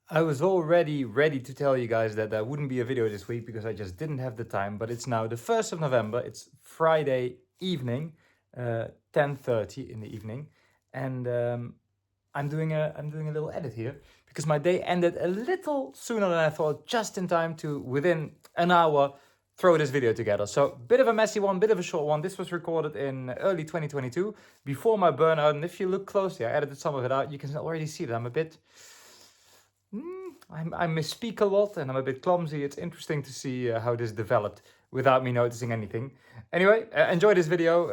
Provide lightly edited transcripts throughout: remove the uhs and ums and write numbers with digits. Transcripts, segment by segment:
I was already ready to tell you guys that there wouldn't be a video this week because I just didn't have the time, but it's now the 1st of November. It's Friday evening, 10:30 in the evening, and I'm doing a little edit here because my day ended a little sooner than I thought, just in time to, within an hour, throw this video together. So, bit of a messy one, bit of a short one. This was recorded in early 2022, before my burnout, and if you look closely, I edited some of it out. You can already see that I'm a bit... I misspeak a lot and I'm a bit clumsy. It's interesting to see how this developed without me noticing anything. Anyway, enjoy this video.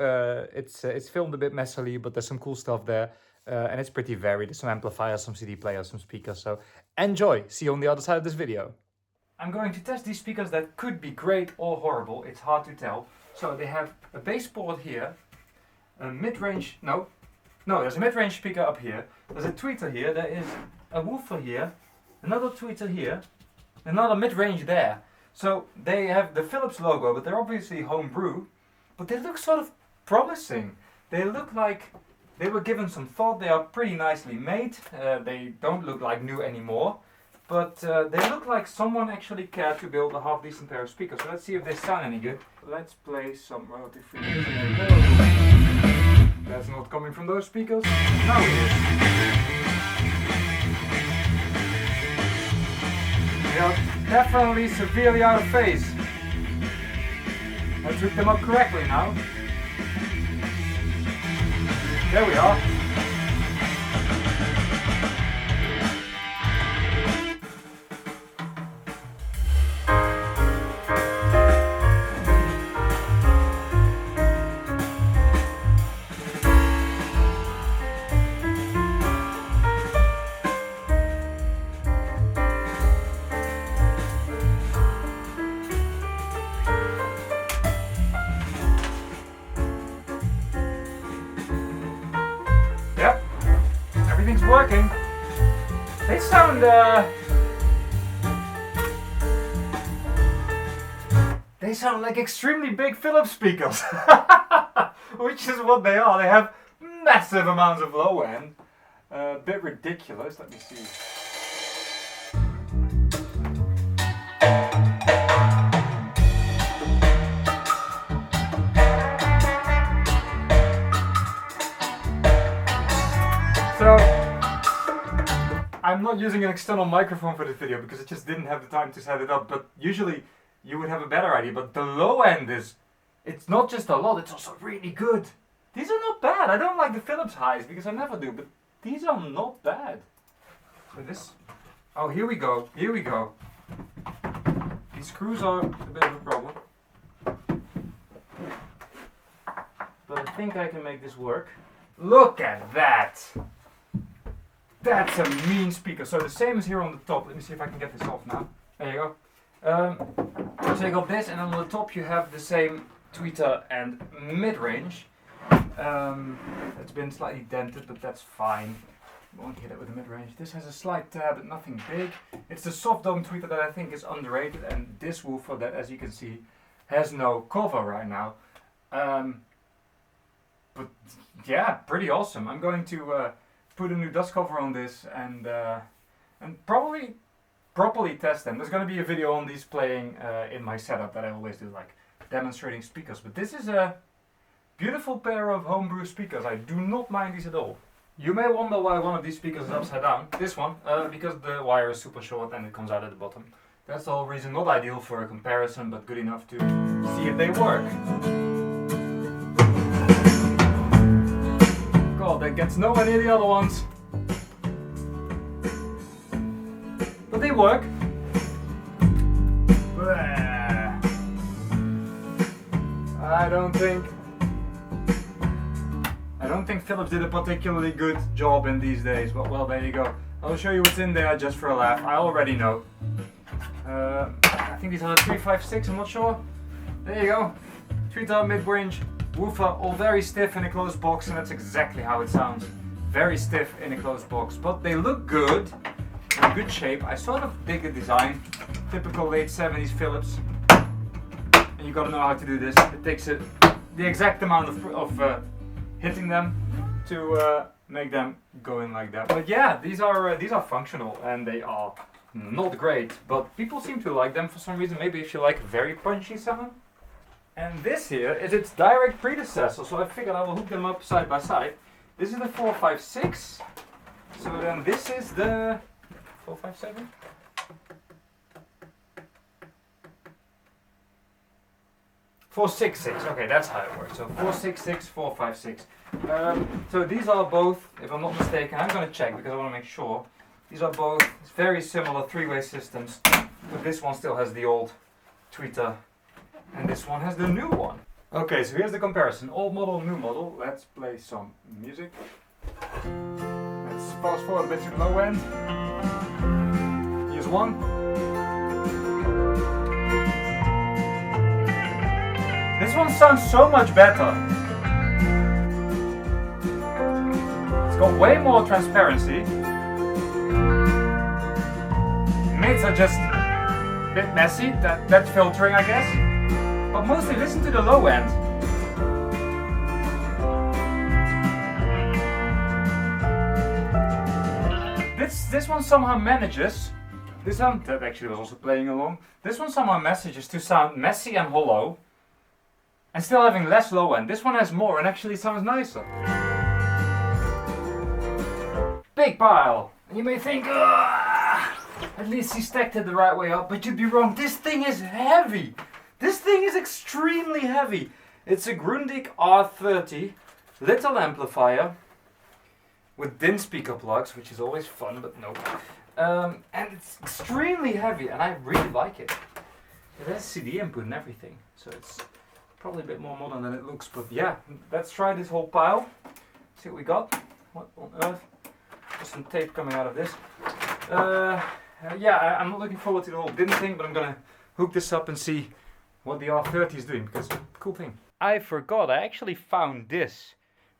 It's filmed a bit messily, but there's some cool stuff there. And it's pretty varied. There's some amplifiers, some CD players, some speakers. So enjoy. See you on the other side of this video. I'm going to test these speakers that could be great or horrible. It's hard to tell. So they have a bass port here, a mid-range, no, there's a mid-range speaker up here. There's a tweeter here. There is a woofer here. Another tweeter here, another mid-range there. So they have the Philips logo, but they're obviously homebrew. But they look sort of promising. They look like they were given some thought. They are pretty nicely made. They don't look like new anymore. But they look like someone actually cared to build a half-decent pair of speakers. So let's see if they sound any good. Let's play some relative free music. That's not coming from those speakers. Now it is. They are definitely severely out of phase. I took them up correctly now. There we are. Yep, everything's working. They sound, like extremely big Philips speakers, which is what they are. They have massive amounts of low end, a bit ridiculous. Let me see. So, I'm not using an external microphone for this video because I just didn't have the time to set it up, but usually you would have a better idea. But the low end it's not just a lot, it's also really good. These are not bad. I don't like the Philips highs because I never do, but these are not bad. So oh, here we go. These screws are a bit of a problem. But I think I can make this work. Look at that! That's a mean speaker. So the same as here on the top. Let me see if I can get this off now. There you go. So you got this, and on the top you have the same tweeter and mid-range. It's been slightly dented, but that's fine. Won't hit it with the mid-range. This has a slight tab, but nothing big. It's the soft dome tweeter that I think is underrated, and this woofer that, as you can see, has no cover right now. But yeah, pretty awesome. I'm going to put a new dust cover on this and probably properly test them. There's going to be a video on these playing in my setup that I always do, like demonstrating speakers. But this is a beautiful pair of homebrew speakers. I do not mind these at all. You may wonder why one of these speakers is upside down. This one, because the wire is super short and it comes out at the bottom. That's the whole reason. Not ideal for a comparison, but good enough to see if they work. God, that gets nowhere near the other ones. But they work. I don't think Philips did a particularly good job in these days, but well, there you go. I'll show you what's in there just for a laugh. I already know. I think these are the 356, I'm not sure. There you go. Tweeter, mid-range, woofer, all very stiff in a closed box, and that's exactly how it sounds. Very stiff in a closed box, but they look good, in good shape. I sort of dig the design. Typical late 70s Philips. And you gotta know how to do this. It takes the exact amount of hitting them to make them go in like that. But yeah, these are functional and they are not great, but people seem to like them for some reason. Maybe if you like very punchy sound. And this here is its direct predecessor, so I figured I will hook them up side by side. This is the 456. So then this is the 457. 466, okay, that's how it works. So 466, 456. So these are both, if I'm not mistaken, I'm going to check because I want to make sure. These are both very similar three-way systems, but this one still has the old tweeter and this one has the new one. Okay, so here's the comparison. Old model, new model. Let's play some music. Let's fast forward a bit to the low end. Here's one. This one sounds so much better. It's got way more transparency. Mids are just a bit messy, that's filtering I guess. But mostly listen to the low end. This one somehow manages, this one, that actually was also playing along, this one somehow manages to sound messy and hollow and still having less low end. This one has more and actually sounds nicer. Big pile! And you may think, at least he stacked it the right way up, but you'd be wrong. This thing is heavy! This thing is extremely heavy. It's a Grundig R30 little amplifier with DIN speaker plugs, which is always fun, but no. And it's extremely heavy, and I really like it. It has CD input and everything, so it's probably a bit more modern than it looks, but yeah, let's try this whole pile. See what we got. What on earth? There's some tape coming out of this. Yeah, I'm not looking forward to the whole DIN thing, but I'm gonna hook this up and see what the R30 is doing, because cool thing. I forgot, I actually found this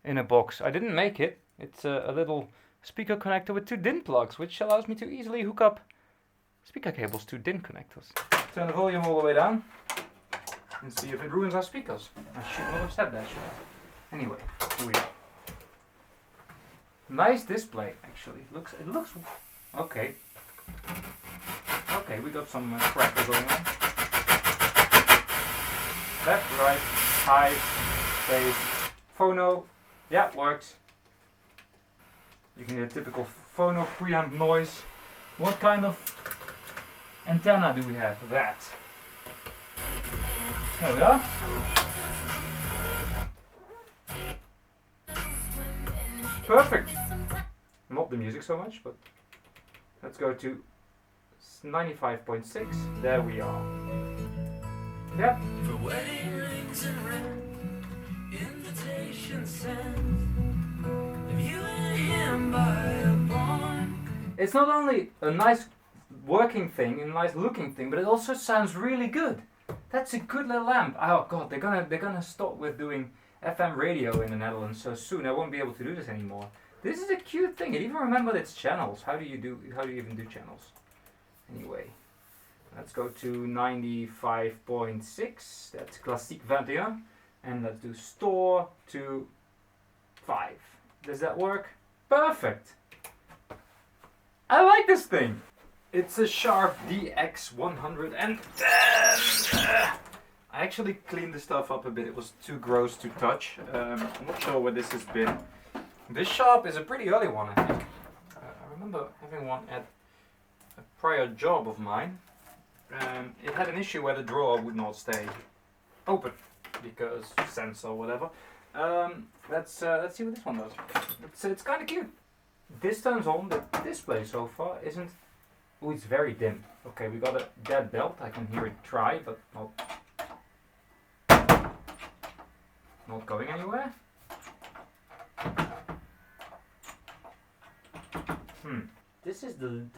in a box. I didn't make it. It's a little speaker connector with two DIN plugs, which allows me to easily hook up speaker cables to DIN connectors. Turn the volume all the way down and see if it ruins our speakers. I should not have said that, should I? Anyway, here we go. Nice display, actually. It looks okay. Okay, we got some crackle going on. Left, right, high, bass, phono. Yeah, works. You can get a typical phono preamp noise. What kind of antenna do we have? That. There we are. Perfect. Not the music so much, but let's go to 95.6. There we are. Yep. For wedding rings and red, invitation sent. You and him by a barn. It's not only a nice working thing, a nice looking thing, but it also sounds really good. That's a good little amp. Oh god, they're gonna stop with doing FM radio in the Netherlands so soon. I won't be able to do this anymore. This is a cute thing. It even remembered its channels. How do you even do channels? Anyway, let's go to 95.6. That's Classique 21. And let's do store to 5. Does that work? Perfect. I like this thing. It's a Sharp DX110. I actually cleaned the stuff up a bit. It was too gross to touch. I'm not sure where this has been. This Sharp is a pretty early one, I think. I remember having one at a prior job of mine. It had an issue where the drawer would not stay open because sensor or whatever. Let's see what this one does. It's kind of cute. This turns on. The display so far isn't. Oh, it's very dim. Okay, we got a dead belt. I can hear it try, but not going anywhere. This is a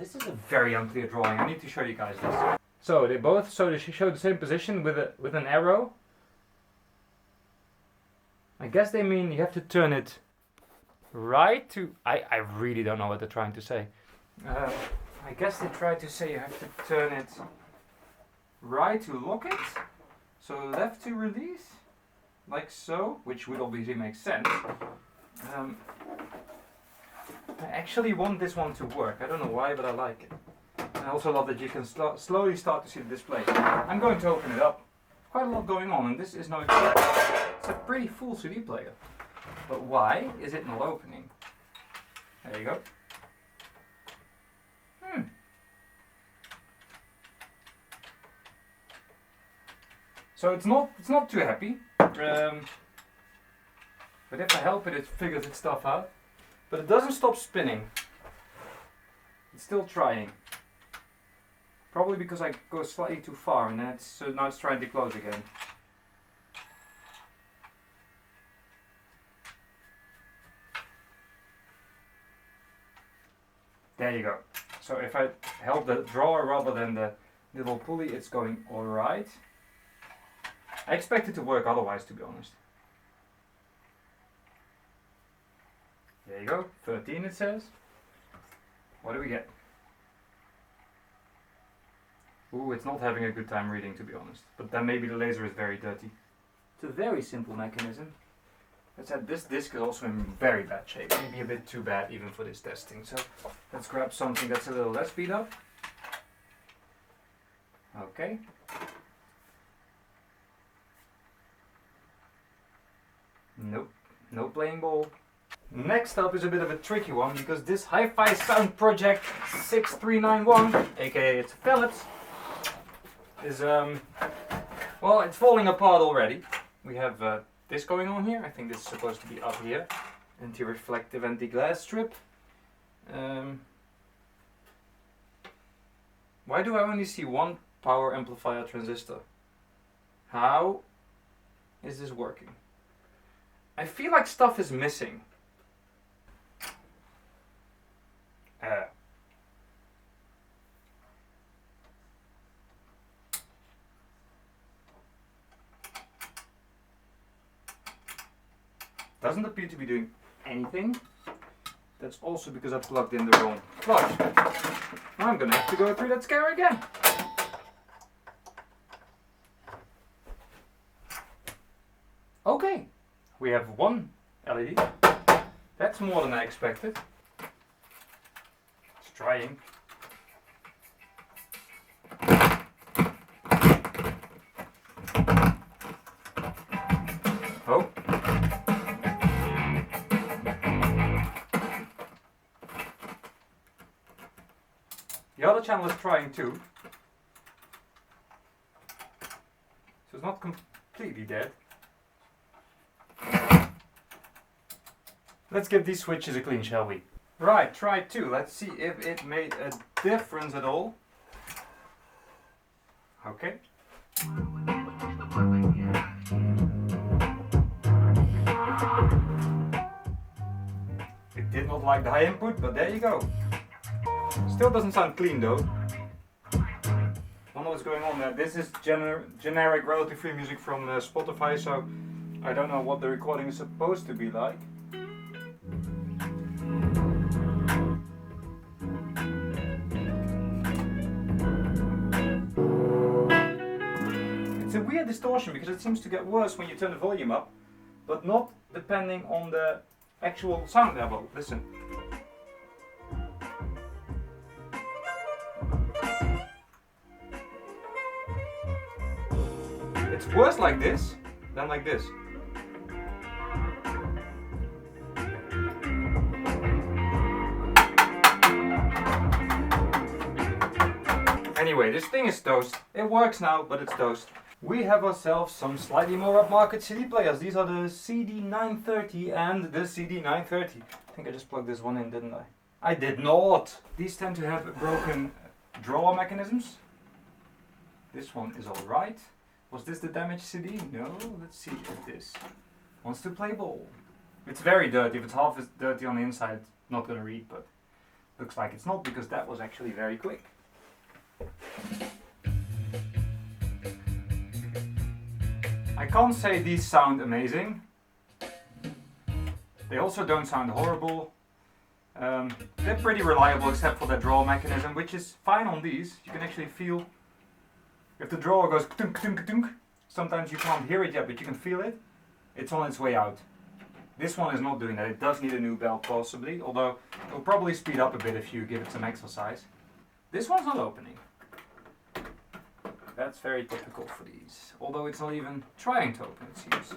very unclear drawing. I need to show you guys this. So they show the same position with an arrow. I guess they mean you have to turn it right to. I really don't know what they're trying to say. I guess they try to say you have to turn it right to lock it, so left to release, like so, which would obviously make sense. I actually want this one to work. I don't know why, but I like it. I also love that you can slowly start to see the display. I'm going to open it up. Quite a lot going on, and this is no exception. It's a pretty full CD player. But why is it not opening? There you go. So it's not too happy. But if I help it, it figures its stuff out. But it doesn't stop spinning. It's still trying. Probably because I go slightly too far, and then so now it's trying to close again. There you go. So if I help the drawer rather than the little pulley, it's going alright. I expect it to work otherwise, to be honest. There you go, 13 it says. What do we get? Ooh, it's not having a good time reading, to be honest. But then maybe the laser is very dirty. It's a very simple mechanism. Let's add this disc is also in very bad shape. Maybe a bit too bad even for this testing. So let's grab something that's a little less beat up. Okay. Nope, no playing ball. Next up is a bit of a tricky one because this Hi-Fi Sound Project 6391, aka it's Philips, is well, it's falling apart already. We have this going on here. I think this is supposed to be up here. Anti-reflective anti-glass strip. Why do I only see one power amplifier transistor? How is this working? I feel like stuff is missing. Doesn't appear to be doing anything. That's also because I plugged in the wrong plug. I'm gonna have to go through that scare again. Okay, we have one LED. That's more than I expected. It's trying. Oh. The other channel is trying too. So it's not completely dead. Let's give these switches a clean, shall we? Right, try 2. Let's see if it made a difference at all. Okay. It did not like the high input, but there you go. Still doesn't sound clean though. Don't know what's going on there. This is generic royalty free music from Spotify, so I don't know what the recording is supposed to be like. It's a weird distortion because it seems to get worse when you turn the volume up, but not depending on the actual sound level. Listen. It's worse like this than like this. Anyway, this thing is toast. It works now, but it's toast. We have ourselves some slightly more upmarket CD players. These are the CD930 and the CD930. I think I just plugged this one in, didn't I? I did not! These tend to have broken drawer mechanisms. This one is alright. Was this the damaged CD? No. Let's see if this wants to play ball. It's very dirty. If it's half as dirty on the inside, it's not going to read, but looks like it's not because that was actually very quick. I can't say these sound amazing. They also don't sound horrible. They're pretty reliable except for the draw mechanism, which is fine on these. You can actually feel if the drawer goes tunk tunk tunk. Sometimes you can't hear it yet, but you can feel it. It's on its way out. This one is not doing that. It does need a new belt possibly, although it will probably speed up a bit if you give it some exercise. This one's not opening. That's very typical for these, although it's not even trying to open, it seems.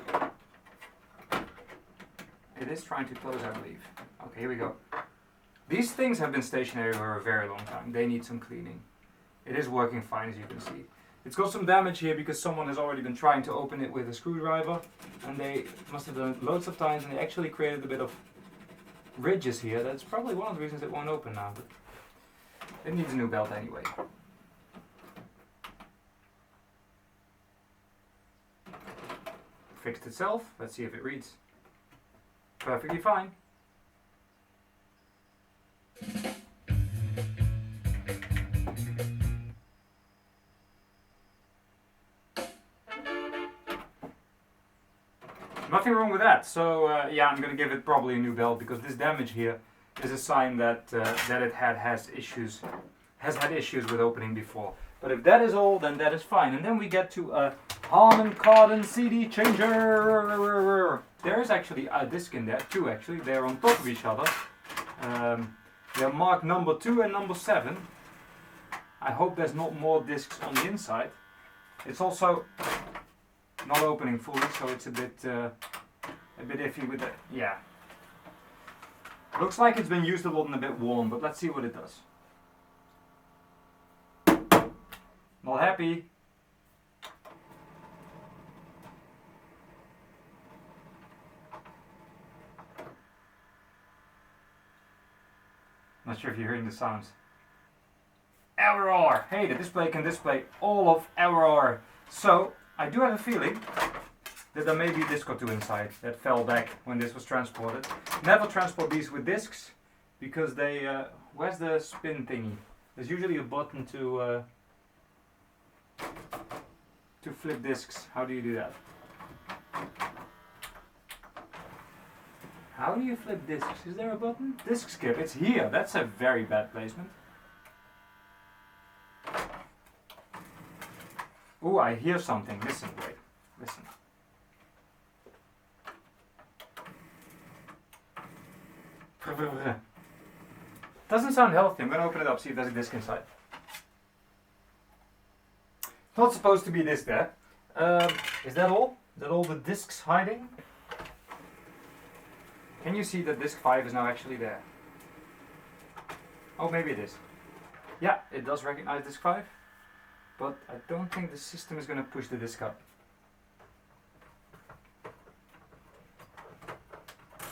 It is trying to close, I believe. Okay, here we go. These things have been stationary for a very long time. They need some cleaning. It is working fine, as you can see. It's got some damage here because someone has already been trying to open it with a screwdriver, and they must have done it loads of times, and they actually created a bit of ridges here. That's probably one of the reasons it won't open now, but it needs a new belt anyway. Fixed itself. Let's see if it reads. Perfectly fine. Nothing wrong with that. So yeah, I'm gonna give it probably a new belt because this damage here is a sign that that it has had issues with opening before. But if that is all, then that is fine. And then we get to a Harman Kardon CD changer. There is actually a disc in there, two actually. They're on top of each other. They're marked number 2 and number 7. I hope there's not more discs on the inside. It's also not opening fully, so it's a bit iffy with it. Yeah. Looks like it's been used a lot and a bit worn, but let's see what it does. Not happy. Not sure if you're hearing the sounds. Error! Hey, the display can display all of error. So, I do have a feeling that there may be a disc or two inside that fell back when this was transported. Never transport these with discs because they... where's the spin thingy? There's usually a button to flip discs. How do you do that? How do you flip discs? Is there a button? Disc skip. It's here. That's a very bad placement. Ooh, I hear something. Listen, wait. Listen. Doesn't sound healthy. I'm going to open it up, see if there's a disc inside. Not supposed to be this there. Is that all? Is that all the discs hiding? Can you see that disc 5 is now actually there? Oh, maybe it is. Yeah, it does recognize disc 5. But I don't think the system is going to push the disc up.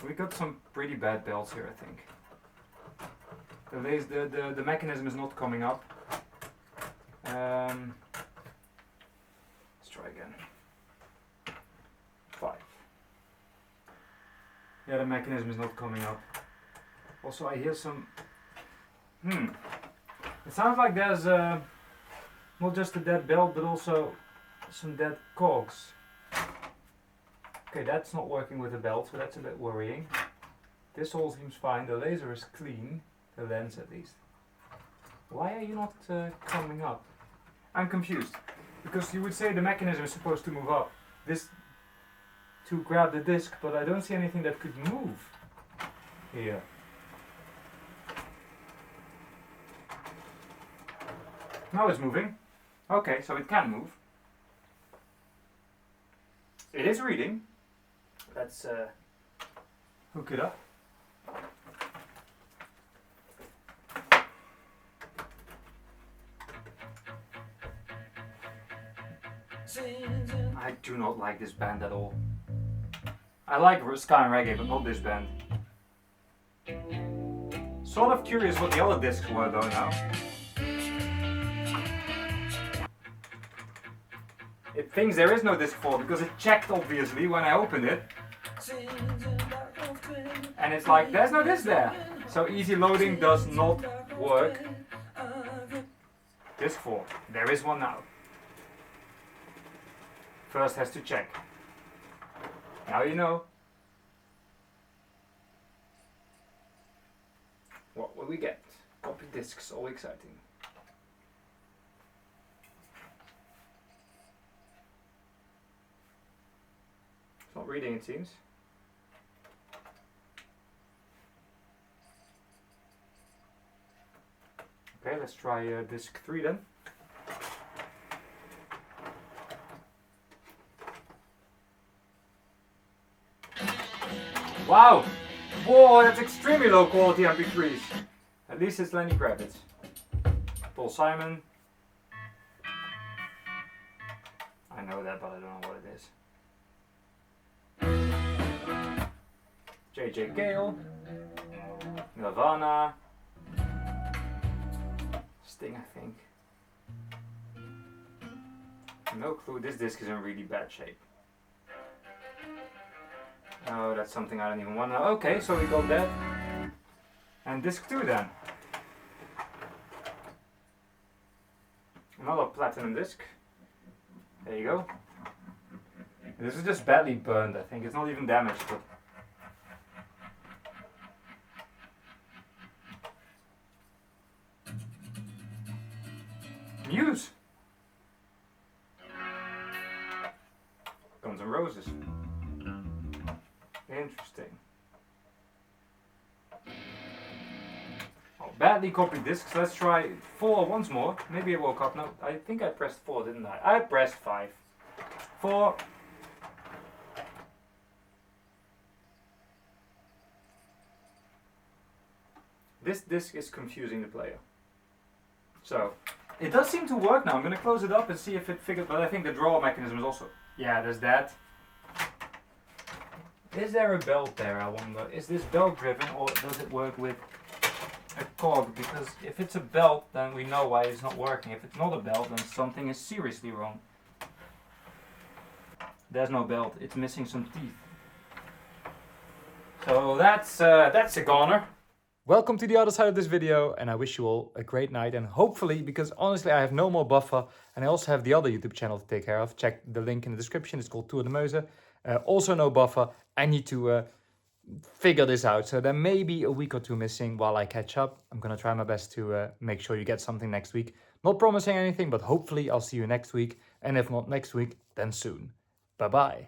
We got some pretty bad belts here, I think. The mechanism is not coming up. Let's try again. 5. Yeah, the mechanism is not coming up. Also, I hear some... It sounds like there's not just a dead belt, but also some dead cogs. Okay, that's not working with the belt, so that's a bit worrying. This all seems fine. The laser is clean. The lens, at least. Why are you not coming up? I'm confused. Because you would say the mechanism is supposed to move up. This to grab the disc, but I don't see anything that could move here. Now it's moving. Okay, so it can move. It is reading. Let's hook it up. I do not like this band at all. I like ska and reggae, but not this band. Sort of curious what the other discs were though now. It thinks there is no disc 4 because it checked obviously when I opened it. And it's like, there's no disc there. So easy loading does not work. Disc 4. There is one now. First has to check. Now you know. What will we get? Copy discs, all exciting. It's not reading, it seems. Okay, let's try disc 3 then. Wow! Whoa, that's extremely low quality MP3s. At least it's Lenny Kravitz. Paul Simon. I know that, but I don't know what it is. J.J. Gale. Nirvana. Sting, I think. No clue. This disc is in really bad shape. Oh, that's something I don't even want to know. Okay, so we got that. And disc 2 then. Another platinum disc. There you go. This is just badly burned, I think. It's not even damaged, but... Muse! Guns N' Roses. Interesting. Oh, badly copied discs. Let's try 4 once more. Maybe I woke up. No, I think I pressed 4, didn't I? I pressed 5. 4. This disc is confusing the player. So, it does seem to work now. I'm going to close it up and see if it figures, but I think the draw mechanism is also... Yeah, there's that. Is there a belt there, I wonder? Is this belt driven or does it work with a cog? Because if it's a belt, then we know why it's not working. If it's not a belt, then something is seriously wrong. There's no belt, it's missing some teeth. So that's a goner. Welcome to the other side of this video, and I wish you all a great night, and hopefully, because honestly I have no more buffer, and I also have the other YouTube channel to take care of. Check the link in the description, it's called Tour de Meuse. Also no buffer. I need to figure this out, so there may be a week or two missing while I catch up. I'm gonna try my best to make sure you get something next week. Not promising anything, but hopefully I'll see you next week, and if not next week, then soon. Bye bye.